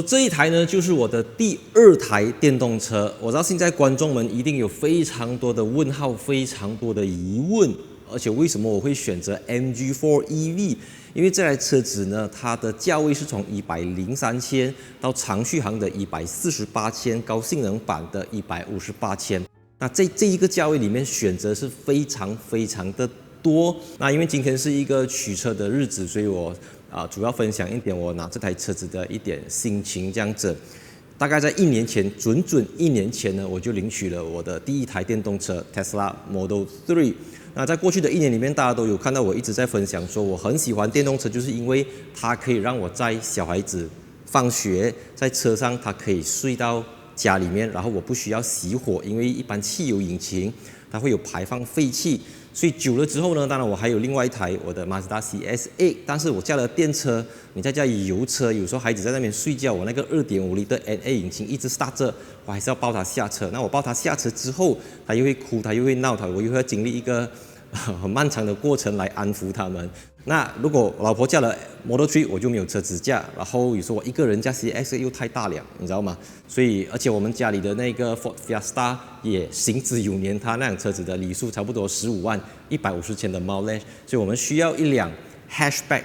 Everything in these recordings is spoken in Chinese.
这一台呢，就是我的第2台电动车。我知道现在观众们一定有非常多的问号，非常多的疑问，而且为什么我会选择 MG4 EV？ 因为这台车子呢，它的价位是从103千到长续航的148千，高性能版的158千。那这一个价位里面选择是非常的多。那因为今天是一个取车的日子，所以我主要分享一点我拿这台车子的一点心情这样子。大概在1年前，准1年前呢，我就领取了我的第1台电动车 Tesla Model 3。那在过去的1年里面，大家都有看到我一直在分享说，我很喜欢电动车，就是因为它可以让我载小孩子放学，在车上它可以睡到家里面，然后我不需要熄火，因为一般汽油引擎它会有排放废气。所以久了之后呢，当然我还有另外一台我的 Mazda CX-8， 但是我驾了电车，你在家里油车，有时候孩子在那边睡觉，我那个2.5升的 NA 引擎一直 start 着，我还是要抱他下车。那我抱他下车之后，他又会哭，他又会闹，我又会要经历一个很漫长的过程来安抚他们。那如果老婆驾了 Model 3， 我就没有车子驾，然后有时候我一个人驾 CX 又太大辆，你知道吗？所以而且我们家里的那个 Ford Fiesta 也行之有年，它那辆车子的里数差不多15万，150千的 mileage， 所以我们需要一辆 hatchback，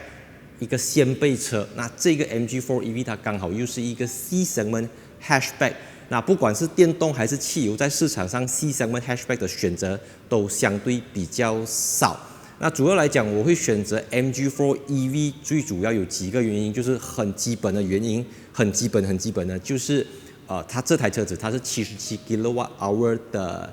一个掀背车。那这个 MG4 EV 它刚好又是一个 C segment hatchback。那不管是电动还是汽油，在市场上 C segment hatchback 的选择都相对比较少。那主要来讲，我会选择 MG4 EV， 最主要有几个原因，就是很基本的原因，很基本的，就是它这台车子它是77 kWh 的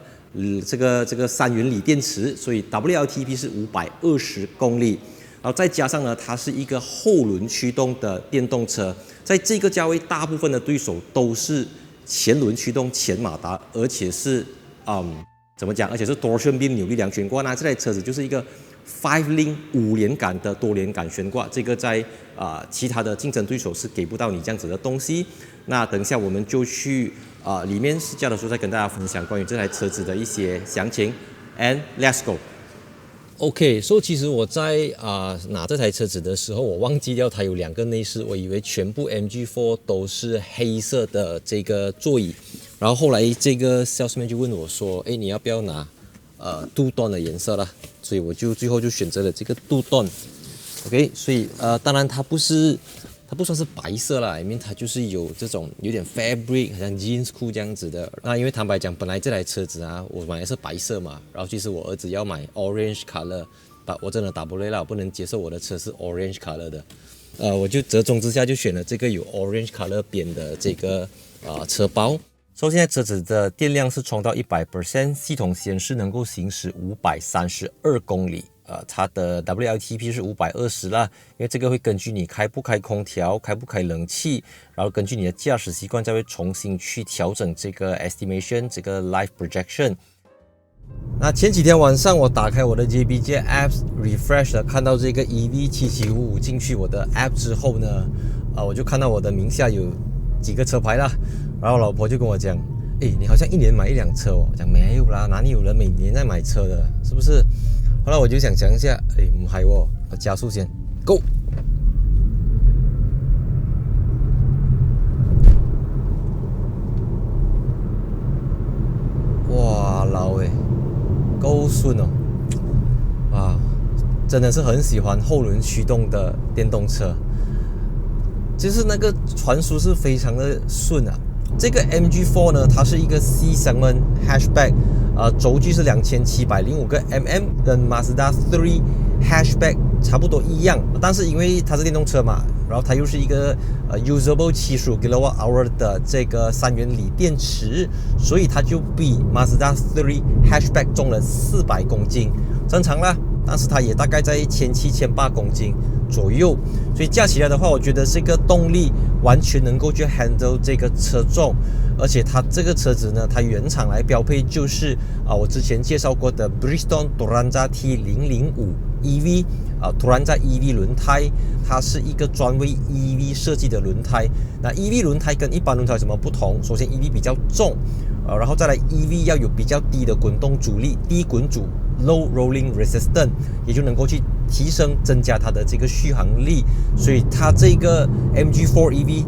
这个3元锂电池，所以 WLTP 是520公里，然后再加上呢，它是一个后轮驱动的电动车，在这个价位，大部分的对手都是前轮驱动前马达，而且是怎么讲？而且是多旋并扭力梁悬挂。那这台车子就是一个5 连杆的多连杆悬挂，这个在其他的竞争对手是给不到你这样子的东西。那等一下我们就去里面试驾的时候再跟大家分享关于这台车子的一些详情。And let's go。OK， 所以其实我在拿这台车子的时候，我忘记掉它有2个内饰，我以为全部 MG4 都是黑色的这个座椅。然后后来这个 salesman 就问我说：“哎，你要不要拿镀铀的颜色啦？”所以我就最后就选择了这个镀铀。OK， 所以当然它不算是白色啦，里面它就是有这种有点 fabric， 好像 jeans 裤这样子的。那因为坦白讲，本来这台车子我买的是白色嘛，然后其实我儿子要买 orange color， 我真的打不累了，我不能接受我的车是 orange color 的。我就折中之下就选了这个有 orange color 边的这个车包。现在车子的电量是充到 100%， 系统显示能够行驶532公里。它的 WLTP 是520啦，因为这个会根据你开不开空调、开不开冷气，然后根据你的驾驶习惯，再会重新去调整这个 estimation， 这个 life projection。那前几天晚上我打开我的 JBJ Apps refresh 了，看到这个 EV7755进去我的 App 之后呢，我就看到我的名下有几个车牌啦，然后老婆就跟我讲，你好像1年买1辆车哦。我讲没有啦，哪里有人每年在买车的，是不是？后来我就想一下，唔係喎，我加速先 ，Go！ 哇，老够顺哦，真的是很喜欢后轮驱动的电动车，就是那个传输是非常的顺啊。这个 MG4 呢，它是一个 C segment hatchback， 轴距是2705个 mm， 跟 Mazda 3 hatchback 差不多一样，但是因为它是电动车嘛，然后它又是一个usable 75 kWh 的这个3元锂电池，所以它就比 Mazda 3 hatchback 重了400公斤，正常啦。但是它也大概在1700、1800公斤左右，所以加起来的话，我觉得这个动力完全能够去 handle 这个车重，而且它这个车子呢，它原厂来标配就是我之前介绍过的 Bridgestone Turanza T005 EV Turanza EV 轮胎，它是一个专为 EV 设计的轮胎。那 EV 轮胎跟一般轮胎有什么不同？首先 EV 比较重，然后再来 EV 要有比较低的滚动阻力，低滚阻 Low Rolling Resistance， 也就能够去增加它的这个续航力。所以它这个 MG4 EV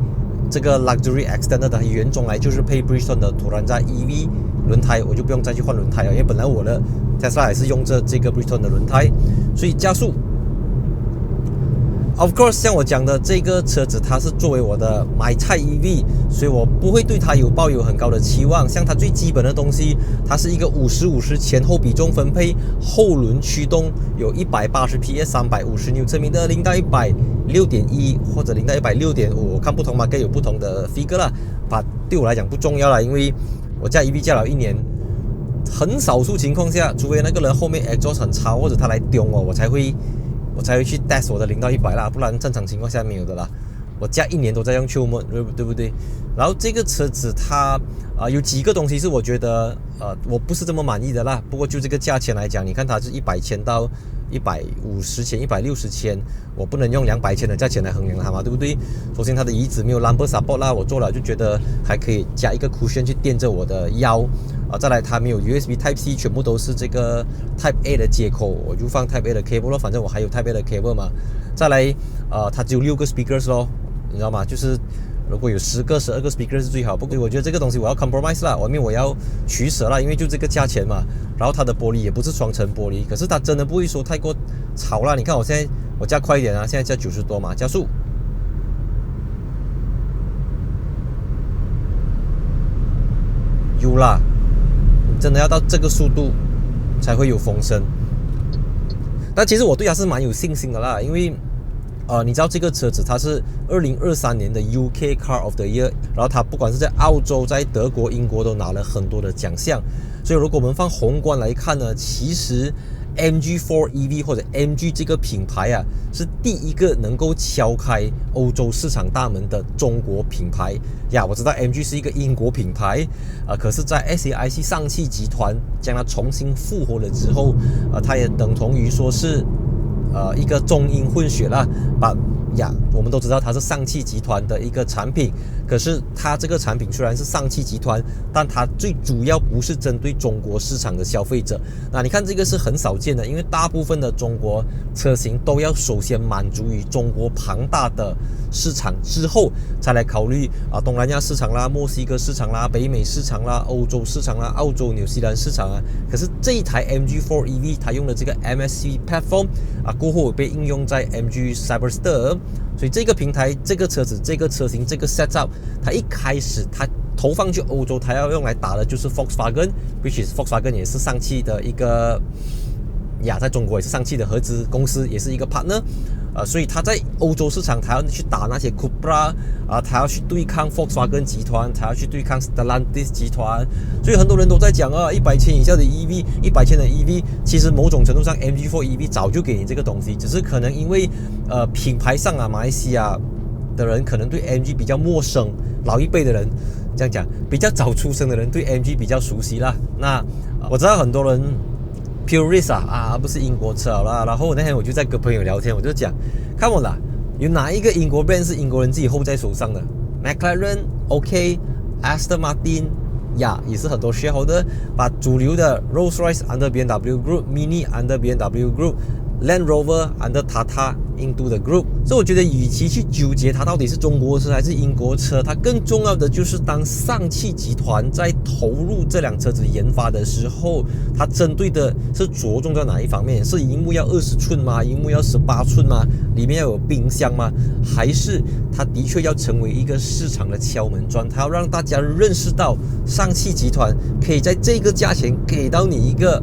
这个 Luxury Extended 它原装来就是配 Bridgestone 的Turanza EV 轮胎，我就不用再去换轮胎了，因为本来我的 Tesla 也是用着这个 Bridgestone 的轮胎，所以加速。Of course， 像我讲的这个车子，它是作为我的买菜 EV， 所以我不会对它抱有很高的期望。像它最基本的东西，它是一个50-50前后比重分配，后轮驱动有180 PS 350 Nm 的0到100 6.1或者0到100 6.5，我看不同嘛，各有不同的 figure 啦。对我来讲不重要啦，因为我驾 EV 驾了1年，很少数情况下，除非那个人后面 exhaust 很超或者他来丢我才会去 test 我的0到100啦，不然正常情况下没有的啦。我驾1年都在用 Chill Mode， 对不对？然后这个车子它有几个东西是我觉得我不是这么满意的啦。不过就这个价钱来讲，你看它是100千到150千、160千，我不能用200千的价钱来衡量它嘛，对不对？首先它的椅子没有 lumbar support 啦，我坐了就觉得还可以加一个 cushion 去垫着我的腰。再来它没有 USB Type C， 全部都是这个 Type A 的接口，我就放 Type A 的 cable 咯，反正我还有 Type A 的 cable 嘛。再来它只有6个 speakers 咯，你知道吗？就是如果有10个、12个 speaker 是最好。不过我觉得这个东西我要 compromise 啦，我要取舍啦，因为就这个价钱嘛。然后它的玻璃也不是双层玻璃，可是它真的不会说太过吵啦。你看我现在我加快一点啊，现在加90多嘛，加速。有啦，真的要到这个速度才会有风声。但其实我对它是蛮有信心的啦，因为你知道这个车子它是2023年的 UK Car of the Year， 然后它不管是在澳洲、在德国、英国都拿了很多的奖项。所以如果我们放宏观来看呢，其实 MG4 EV 或者 MG 这个品牌啊，是第一个能够敲开欧洲市场大门的中国品牌呀。我知道 MG 是一个英国品牌可是在 SAIC 上汽集团将它重新复活了之后它也等同于说是一个中英混血啦，我们都知道它是上汽集团的一个产品，可是它这个产品虽然是上汽集团，但它最主要不是针对中国市场的消费者。那你看这个是很少见的，因为大部分的中国车型都要首先满足于中国庞大的市场之后，才来考虑东南亚市场啦、墨西哥市场啦、北美市场啦、欧洲市场啦、澳洲、纽西兰市场啊。可是这一台 MG4 EV 它用的这个 MSC platform 过后被应用在 MG Cyberster， 所以这个平台、这个车子、这个车型、这个 setup， 它一开始它投放去欧洲，它要用来打的就是 Volkswagen，which is Volkswagen 也是上汽的一个在中国也是上汽的合资公司，也是一个 partner。所以他在欧洲市场，他要去打那些 Cupra 他要去对抗 Volkswagen 集团，他要去对抗 Stellantis 集团。所以很多人都在讲100千以下的 EV， 100千的 EV， 其实某种程度上 MG4 EV 早就给你这个东西，只是可能因为品牌上马来西亚的人可能对 MG 比较陌生，老一辈的人这样讲，比较早出生的人对 MG 比较熟悉啦。那我知道很多人Purist 不是英国车啦。然后那天我就在跟朋友聊天，我就讲，看我啦，有哪一个英国 brand 是英国人自己hold在手上的 ？McLaren OK，Aston Martin 也是很多 shareholder， 把主流的 Rolls-Royce under BMW Group，Mini under BMW Group，Land Rover under Tata into the group。所以我觉得，与其去纠结它到底是中国车还是英国车，它更重要的就是当上汽集团在投入这辆车子研发的时候，它针对的是着重在哪一方面？是萤幕要20寸吗？萤幕要18寸吗？里面要有冰箱吗？还是它的确要成为一个市场的敲门砖？它要让大家认识到上汽集团可以在这个价钱给到你一个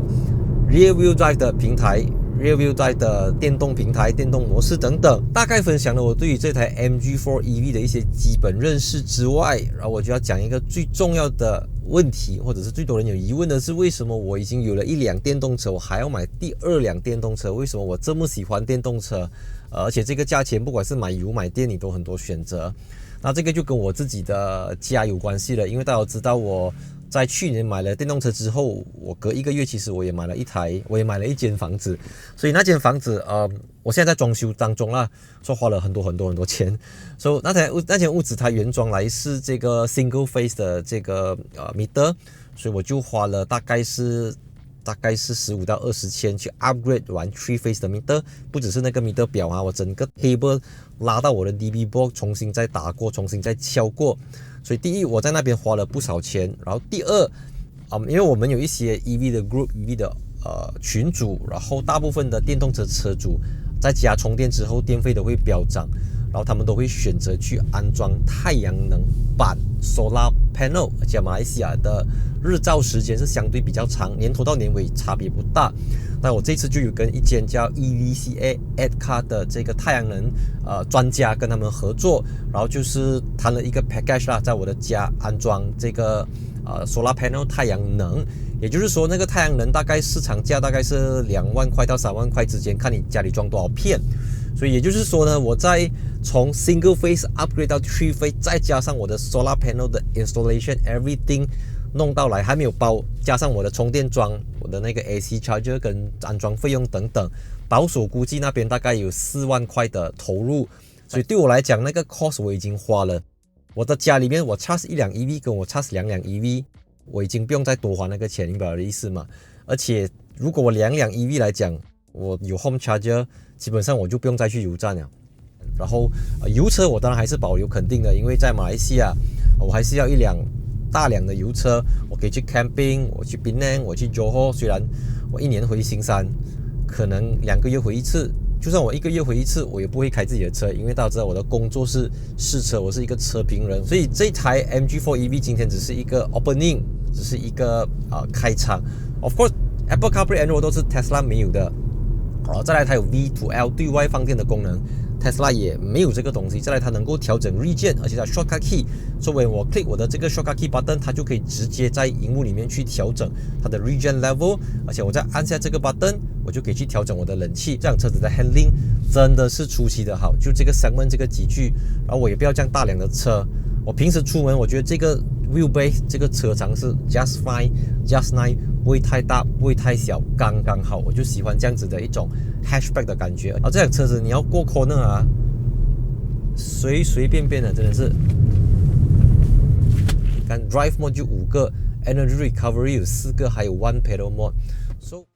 Rear Wheel Drive 的平台。Rear Wheel Drive 的电动平台、电动模式等等，大概分享了我对于这台 MG4 EV 的一些基本认识之外，然后我就要讲一个最重要的问题，或者是最多人有疑问的是，为什么我已经有了1辆电动车，我还要买第2辆电动车？为什么我这么喜欢电动车？而且这个价钱，不管是买油买电，你都很多选择。那这个就跟我自己的家有关系了，因为大家都知道我在去年买了电动车之后，我隔1个月其实我也买了一间房子，所以那间房子我现在在装修当中啦，所以花了很多钱。所以那间屋子它原装来是这个 single phase 的这个meter，所以我就花了大概是大概是15到20千去 upgrade 完 3 phase 的 meter， 不只是那个 meter 表啊，我整个 table 拉到我的 DB board 重新再打过，重新再敲过。所以第一，我在那边花了不少钱，然后第二，因为我们有一些 EV 的 group、EV 的群组，然后大部分的电动车车主在家充电之后，电费都会飙涨，然后他们都会选择去安装太阳能板 solar panel， 而且马来西亚的日照时间是相对比较长，年头到年尾差别不大。那我这次就有跟一间叫 EVCA EDCA 的这个太阳能专家跟他们合作，然后就是谈了一个 package 啦，在我的家安装这个solar panel 太阳能，也就是说那个太阳能大概市场价大概是2万块到3万块之间，看你家里装多少片。所以也就是说呢，我在从 single phase upgrade 到 3 phase， 再加上我的 solar panel 的 installation everything 弄到来还没有包，加上我的充电桩、我的那个 AC charger 跟安装费用等等，保守估计那边大概有4万块的投入。所以对我来讲，那个 cost 我已经花了。我的家里面我 charge 1辆 EV 跟我 charge 2辆 EV， 我已经不用再多花那个钱，明白我的意思吗？而且如果我2辆 EV 来讲，我有 home charger， 基本上我就不用再去油站了。然后油车我当然还是保留肯定的，因为在马来西亚我还是要1辆大辆的油车，我可以去 camping， 我去槟城，我去 Johor， 虽然我1年回新山，可能2个月回一次，就算我1个月回一次，我也不会开自己的车，因为大家知道我的工作是试车，我是一个车评人，所以这台 MG4 EV 今天只是一个 opening， 只是一个开场。Of course Apple CarPlay Android 都是 Tesla 没有的，再来它有 V2L 对外放电的功能，Tesla 也没有这个东西。再来它能够调整 region， 而且它 shortcut key， 作为我 click 我的这个 shortcut key button， 它就可以直接在荧幕里面去调整它的 region level， 而且我再按下这个 button， 我就可以去调整我的冷气。这辆车子的 handling 真的是出奇的好，就这个segment这个级距，然后我也不要这样大辆的车。我平时出门，我觉得这个 wheelbase 这个车长是 just fine，just nice， 不会太大，不会太小，刚刚好。我就喜欢这样子的一种 hatchback 的感觉。然后这辆车子你要过 corner 啊，随随便便的，真的是。看 drive mode 就5个 ，energy recovery 有4个，还有 one pedal mode。So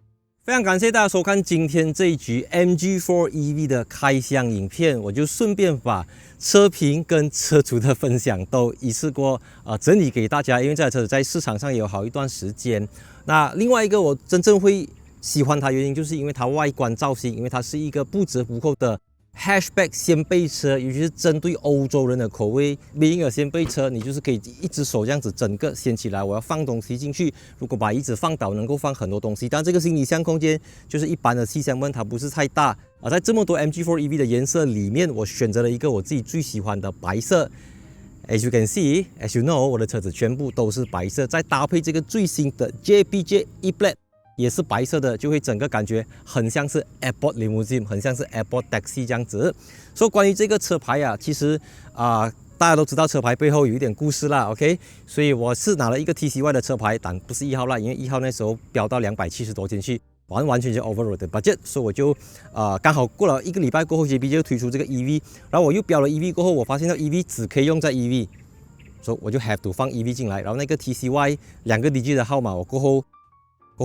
非常感谢大家收看今天这一局 MG4 EV 的开箱影片，我就顺便把车评跟车主的分享都一次过整理给大家，因为这台车子在市场上也有好一段时间。那另外一个我真正会喜欢它原因，就是因为它外观造型，因为它是一个不折不扣的 hatchback 掀背车，尤其是针对欧洲人的口味。being a 掀背车，你就是可以一只手这样子整个掀起来，我要放东西进去，如果把椅子放倒，能够放很多东西。但这个行李箱空间就是一般的7箱门，它不是太大在这么多 MG4 EV 的颜色里面，我选择了一个我自己最喜欢的白色。As you can see, as you know， 我的车子全部都是白色，再搭配这个最新的 JPJ E-Black。也是白色的，就会整个感觉很像是 Airport Limousine， 很像是 Airport Taxi 这样子。所以关于这个车牌其实大家都知道车牌背后有一点故事啦 ，OK？ 所以我是拿了一个 TCY 的车牌，但不是1号啦，因为1号那时候飙到270多千去，完全就 over 我的 budget， 所以我就刚好过了1个礼拜过后 ，JB 就推出这个 EV， 然后我又标了 EV 过后，我发现到 EV 只可以用在 EV， 所以我就 have to 放 EV 进来，然后那个 TCY 2个 digit 的号码，我过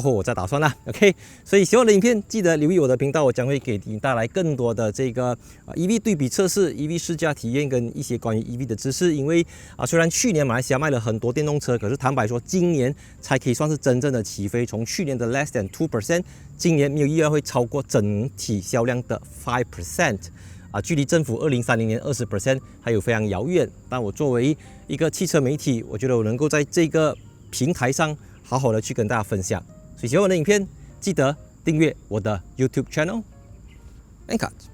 后我再打算啦 ，OK。所以喜欢我的影片，记得留意我的频道，我将会给你带来更多的这个EV 对比测试、EV 试驾体验跟一些关于 EV 的知识。因为虽然去年马来西亚卖了很多电动车，可是坦白说，今年才可以算是真正的起飞。从去年的 less than 2%， 今年没有意外会超过整体销量的 5%。距离政府2030年20% 还有非常遥远。但我作为一个汽车媒体，我觉得我能够在这个平台上好好的去跟大家分享。所以喜欢我的影片，记得订阅我的 YouTube channel and cut。